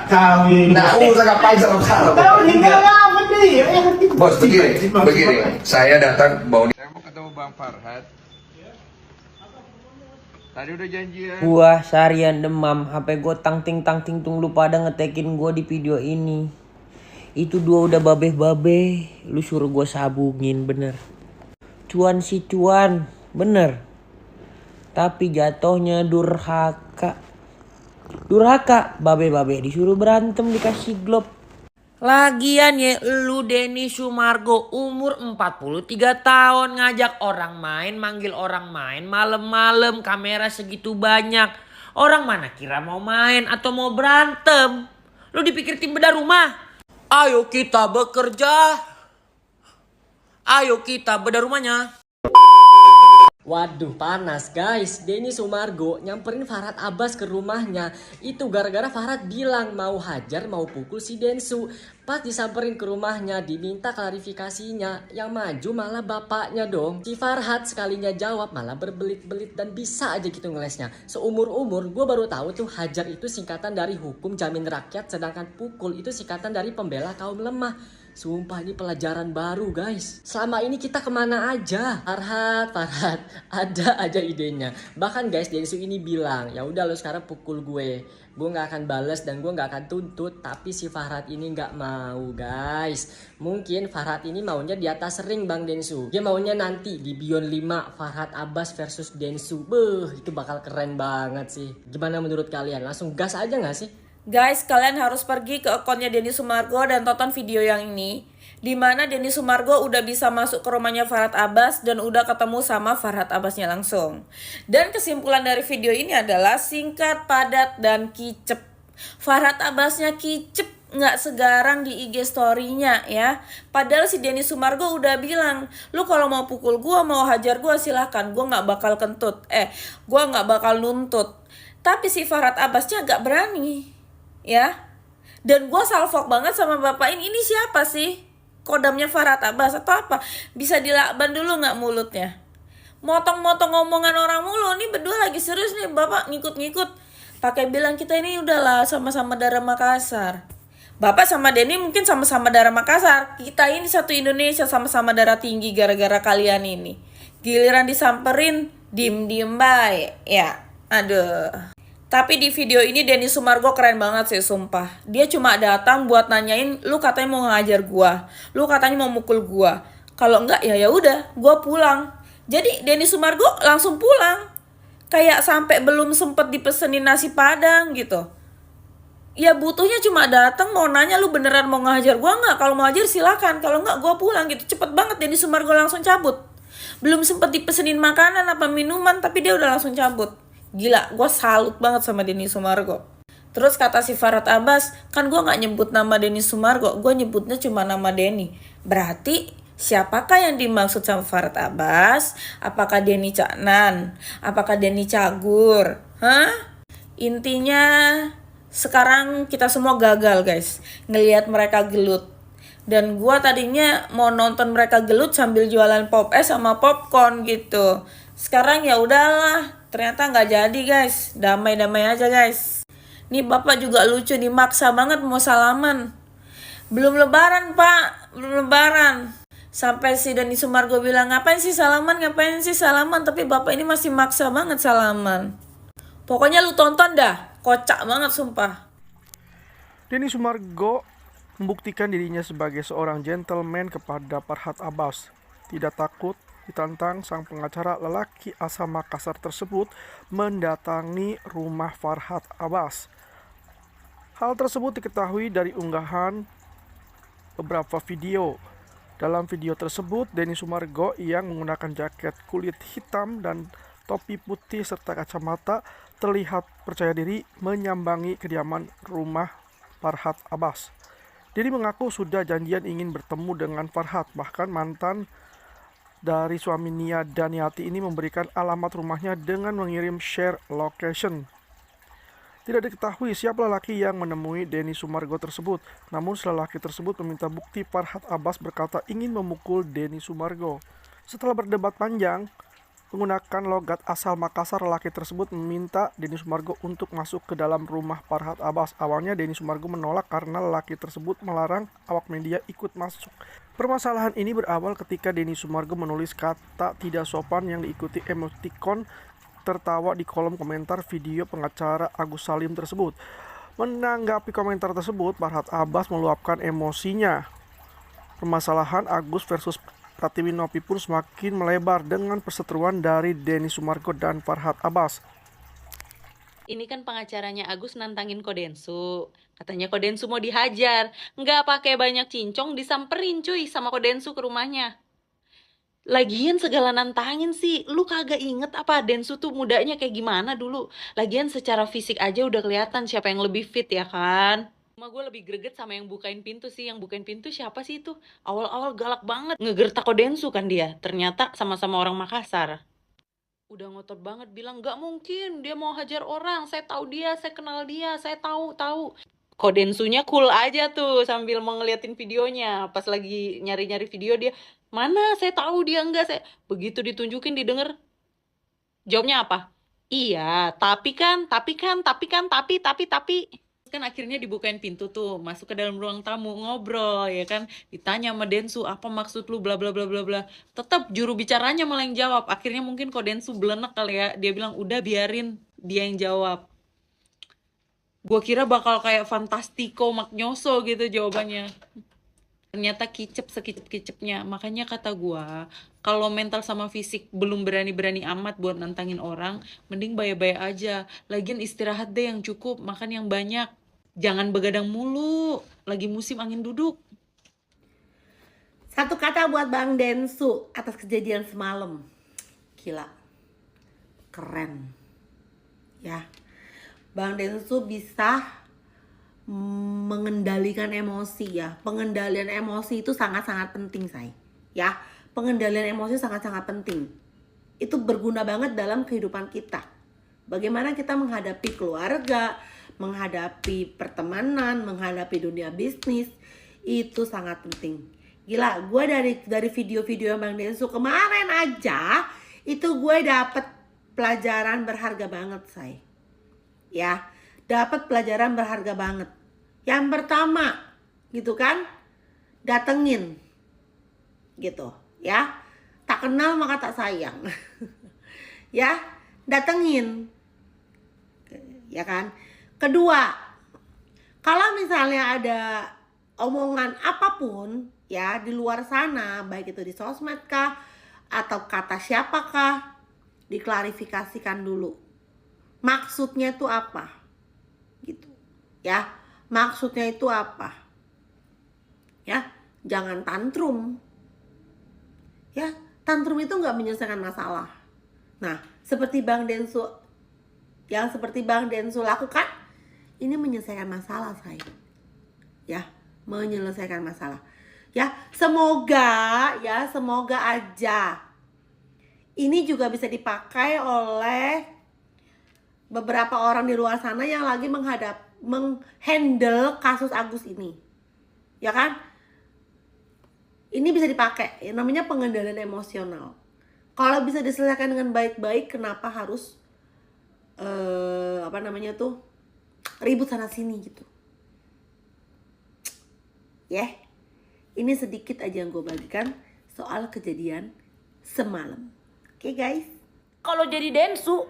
Kawin. Nggak usah ngapain sama kau. Kawin apa dia? Bos, begini. Saya datang bawa. Saya mau ketemu Bang Farhat. Tadi udah janjian. Gua seharian demam, HP gua tang ting tung lu pada ngetekin gua di video ini. Itu dua udah babeh, lu suruh gua sabungin bener. Cuan si cuan, bener. Tapi jatuhnya durhaka. Durhaka, babe disuruh berantem dikasih glove. Lagian ya lu Denny Sumargo umur 43 tahun ngajak orang main, manggil orang main malam-malam kamera segitu banyak. Orang mana kira mau main atau mau berantem? Lu dipikir tim bedah rumah? Ayo kita bekerja. Ayo kita bedah rumahnya. Waduh panas guys, Denny Sumargo nyamperin Farhat Abbas ke rumahnya. Itu gara-gara Farhat bilang mau hajar mau pukul si Densu. Pas disamperin ke rumahnya diminta klarifikasinya, yang maju malah bapaknya dong. Si Farhat sekalinya jawab malah berbelit-belit dan bisa aja gitu ngelesnya. Seumur-umur gue baru tahu tuh hajar itu singkatan dari hukum jamin rakyat, sedangkan pukul itu singkatan dari pembela kaum lemah. Sumpah ini pelajaran baru guys. Selama ini kita kemana aja? Farhat, ada aja idenya. Bahkan guys Densu ini bilang, ya udah lo sekarang pukul gue nggak akan bales dan gue nggak akan tuntut. Tapi si Farhat ini nggak mau guys. Mungkin Farhat ini maunya di atas ring Bang Densu. Dia maunya nanti di Beyond 5 Farhat Abbas versus Densu. Itu bakal keren banget sih. Gimana menurut kalian? Langsung gas aja nggak sih? Guys, kalian harus pergi ke akunnya Denny Sumargo dan tonton video yang ini. Dimana Denny Sumargo udah bisa masuk ke rumahnya Farhat Abbas dan udah ketemu sama Farhat Abbasnya langsung. Dan kesimpulan dari video ini adalah singkat, padat, dan kicep. Farhat Abbasnya kicep, nggak segarang di IG story-nya ya. Padahal si Denny Sumargo udah bilang, lu kalau mau pukul gua, mau hajar gua silahkan, gua nggak bakal kentut. Gua nggak bakal nuntut. Tapi si Farhat Abbasnya nggak berani. Ya, dan gue salfok banget sama bapak ini siapa sih? Kodamnya Farhat Abbas atau apa? Bisa dilakban dulu nggak mulutnya? Motong-motong omongan orang mulu. Nih berdua lagi serius nih, bapak ngikut-ngikut. Pakai bilang kita ini udahlah sama-sama darah Makassar. Bapak sama Denny mungkin sama-sama darah Makassar. Kita ini satu Indonesia sama-sama darah tinggi gara-gara kalian ini. Giliran disamperin, diem-diem baik. Ya, aduh. Tapi di video ini Denny Sumargo keren banget sih sumpah. Dia cuma datang buat nanyain, lu katanya mau ngajar gua, lu katanya mau mukul gua. Kalau enggak ya udah, gua pulang. Jadi Denny Sumargo langsung pulang. Kayak sampai belum sempet dipesenin nasi padang gitu. Ya butuhnya cuma datang mau nanya lu beneran mau ngajar gua enggak? Kalau mau ngajar silakan, kalau enggak gua pulang gitu. Cepet banget Denny Sumargo langsung cabut. Belum sempet dipesenin makanan apa minuman tapi dia udah langsung cabut. Gila, gue salut banget sama Denny Sumargo. Terus kata si Farhat Abbas, kan gue gak nyebut nama Denny Sumargo, gue nyebutnya cuma nama Denny. Berarti siapakah yang dimaksud sama Farhat Abbas? Apakah Denny Caknan? Apakah Denny Cagur? Intinya sekarang kita semua gagal guys, ngelihat mereka gelut. Dan gue tadinya mau nonton mereka gelut sambil jualan pop es sama popcorn gitu. Sekarang ya udahlah, ternyata nggak jadi guys. Damai-damai aja guys. Nih bapak juga lucu nih, maksa banget mau salaman. Belum lebaran pak, belum lebaran. Sampai si Denny Sumargo bilang, ngapain sih salaman. Tapi bapak ini masih maksa banget salaman. Pokoknya lu tonton dah, kocak banget sumpah. Denny Sumargo membuktikan dirinya sebagai seorang gentleman kepada Farhat Abbas. Tidak takut ditantang, sang pengacara lelaki asal Makassar tersebut mendatangi rumah Farhat Abbas. Hal tersebut diketahui dari unggahan beberapa video. Dalam video tersebut, Denny Sumargo yang menggunakan jaket kulit hitam dan topi putih serta kacamata terlihat percaya diri menyambangi kediaman rumah Farhat Abbas. Denny mengaku sudah janjian ingin bertemu dengan Farhat, bahkan mantan dari suami Nia Daniati ini memberikan alamat rumahnya dengan mengirim share location. Tidak diketahui siapa lelaki yang menemui Denny Sumargo tersebut, namun lelaki tersebut meminta bukti. Farhat Abbas berkata ingin memukul Denny Sumargo. Setelah berdebat panjang, Menggunakan logat asal Makassar, lelaki tersebut meminta Denny Sumargo untuk masuk ke dalam rumah Farhat Abbas. Awalnya Denny Sumargo menolak karena lelaki tersebut melarang awak media ikut masuk. Permasalahan ini berawal ketika Denny Sumargo menulis kata tidak sopan yang diikuti emoticon tertawa di kolom komentar video pengacara Agus Salim tersebut. Menanggapi komentar tersebut, Farhat Abbas meluapkan emosinya. Permasalahan Agus versus Pratiwi Nopi pun semakin melebar dengan perseteruan dari Denny Sumargo dan Farhat Abbas. Ini kan pengacaranya Agus nantangin Kodensu. Katanya Kodensu mau dihajar. Nggak pakai banyak cincong, disamperin cuy sama Kodensu ke rumahnya. Lagian segala nantangin sih. Lu kagak inget apa Densu tuh mudanya kayak gimana dulu. Lagian secara fisik aja udah kelihatan siapa yang lebih fit ya kan. Cuma gue lebih greget sama yang bukain pintu sih. Yang bukain pintu siapa sih itu? Awal-awal galak banget. Ngegertak Kodensu kan dia. Ternyata sama-sama orang Makassar. Udah ngotot banget bilang, gak mungkin dia mau hajar orang. Saya tahu dia, saya kenal dia, saya tahu. Kodensunya cool aja tuh sambil mau ngeliatin videonya. Pas lagi nyari-nyari video dia, mana saya tahu dia enggak. Begitu ditunjukin didengar. Jawabnya apa? Iya, tapi. Kan akhirnya dibukain pintu tuh, masuk ke dalam ruang tamu, ngobrol ya kan, ditanya sama Densu, apa maksud lu bla bla bla bla bla. Tetap juru bicaranya malah yang jawab. Akhirnya mungkin kok Densu belenek kali ya, dia bilang udah biarin dia yang jawab. Gua kira bakal kayak Fantastiko Magnoso gitu jawabannya. Ternyata kicep sekicep-kicepnya. Makanya kata gua, kalau mental sama fisik belum berani-berani amat buat nantangin orang, mending baya-baya aja. Lagian istirahat deh yang cukup, makan yang banyak. Jangan begadang mulu, lagi musim angin duduk. Satu kata buat Bang Densu atas kejadian semalam. Gila. Keren. Ya. Bang Densu bisa mengendalikan emosi ya. Pengendalian emosi itu sangat-sangat penting, say. Ya, pengendalian emosi sangat-sangat penting. Itu berguna banget dalam kehidupan kita. Bagaimana kita menghadapi keluarga, menghadapi pertemanan, menghadapi dunia bisnis, itu sangat penting. Gila, gue dari video-video Bang Densu kemarin aja, itu gue dapet pelajaran berharga banget, say. Ya, dapat pelajaran berharga banget. Yang pertama, gitu kan, datengin, gitu, ya. Tak kenal maka tak sayang, ya, datengin, ya kan. Kedua, kalau misalnya ada omongan apapun ya di luar sana, baik itu di sosmed kah atau kata siapakah, diklarifikasikan dulu. Maksudnya itu apa? Gitu. Ya, maksudnya itu apa? Ya, jangan tantrum. Ya, tantrum itu nggak menyelesaikan masalah. Nah, seperti Bang Densu, yang seperti Bang Densu lakukan, ini menyelesaikan masalah, saya. Ya, menyelesaikan masalah. Ya, semoga aja ini juga bisa dipakai oleh beberapa orang di luar sana yang lagi menghandle kasus Agus ini. Ya kan? Ini bisa dipakai, yang namanya pengendalian emosional. Kalau bisa diselesaikan dengan baik-baik, kenapa harus ribut sana sini gitu. Ya, ini sedikit aja yang gue bagikan soal kejadian semalam. Oke guys. Kalau jadi Densu,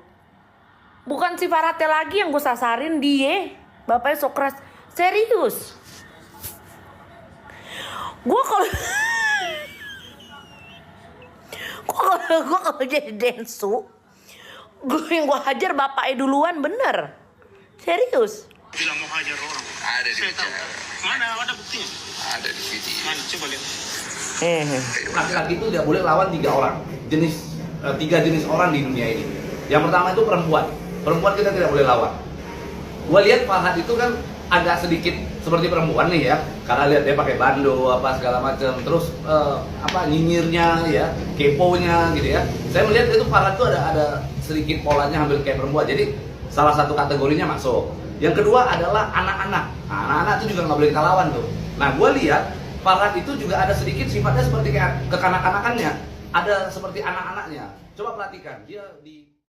bukan si Farhatnya lagi yang gue sasarin, dia. Bapaknya sok keras. Serius. Gue kalau jadi Densu, yang gue hajar bapaknya duluan, bener. Serius. Bilang mau hajar orang. Ada di bicara. Mana ada buktinya? Ada di video. Mana coba lihat. Laki-laki itu tidak boleh lawan 3 orang. Tiga jenis orang di dunia ini. Yang pertama itu perempuan. Perempuan kita tidak boleh lawan. Gua lihat Farhat itu kan agak sedikit seperti perempuan nih ya, karena lihat dia pakai bando apa segala macam, terus nyinyirnya ya, keponya gitu ya. Saya melihat itu Farhat itu ada sedikit polanya hampir kayak perempuan. Jadi salah satu kategorinya masuk. Yang kedua adalah anak-anak. Nah, anak-anak itu juga nggak boleh kita lawan tuh. Nah, gue lihat Farhat itu juga ada sedikit sifatnya seperti kayak kekanak-kanakannya. Ada seperti anak-anaknya. Coba perhatikan dia di